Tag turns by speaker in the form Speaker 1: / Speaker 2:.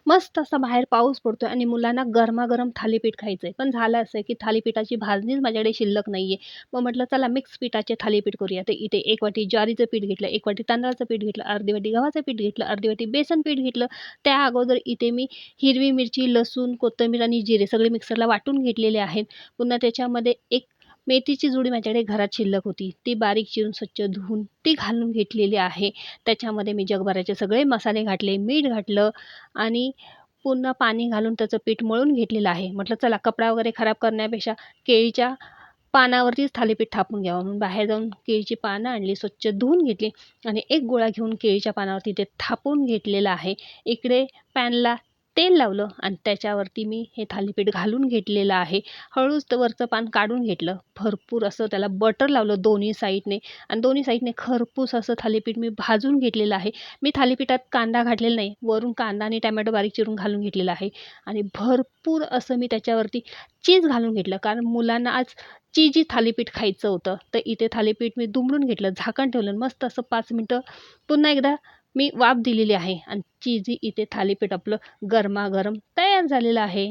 Speaker 1: मस्त असा बाहेर पाऊस पडतोय आणि मुलांना गरमागरम थालीपीठ खायचंय. पण झालं असं की थालीपीठाची भाजणीच माझ्याकडे शिल्लक नाहीये. मग म्हटलं चला मिक्स पिठाचे थालीपीठ करूया. तर इथे 1 वाटी ज्वारीचं पीठ घेतलं, 1 वाटी तांदळाचं पीठ घेतलं, अर्धी वाटी गव्हाचं पीठ घेतलं, अर्धी वाटी बेसन पीठ घेतलं. त्या अगोदर इथे मी हिरवी मिरची, लसूण, कोथिंबीर आणि जिरे सगळे मिक्सरला वाटून घेतलेले आहेत. पुन्हा त्याच्यामध्ये एक मेथीची जुडी माझ्याकडे घरात शिल्लक होती. ती बारीक चिरून स्वच्छ धुवून ती घालून घेतलेली आहे. त्याच्यामध्ये मी जगभराचे सगळे मसाले घातले, मीठ घातलं आणि पुन्हा पाणी घालून त्याचं पीठ मळून घेतलेलं आहे. म्हटलं चला कपडा वगैरे खराब करण्यापेक्षा केळीच्या पानावरतीच थालीपीठ थापून घ्यावं म्हणून बाहेर जाऊन केळीची पानं आणली, स्वच्छ धुवून घेतली आणि एक गोळा घेऊन केळीच्या पानावरती ते थापून घेतलेलं आहे. इकडे पॅनला तेल लावलं आणि त्याच्यावरती मी हे थालीपीठ घालून घेतलेलं आहे. हळूच तर वरचं पान काढून घेतलं. भरपूर असं त्याला बटर लावलं दोन्ही साईडने आणि दोन्ही साईडने खरपूस असं थालीपीठ मी भाजून घेतलेलं आहे. मी थालीपीठात कांदा घातलेला नाही. वरून कांदा आणि टोमॅटो बारीक चिरून घालून घेतलेला आहे आणि भरपूर असं मी त्याच्यावरती चीज घालून घेतलं. कारण मुलांना आज चीजी थालीपीठ खायचं होतं. तर इथे थालीपीठ मी दुमडून घेतलं, झाकण ठेवलं. मस्त असं 5 मिनिटं पुन्हा एकदा मी वाफ दिलेली आहे आणि चीजी इथे थालीपीठ आपलं गरमागरम तयार झालेलं आहे.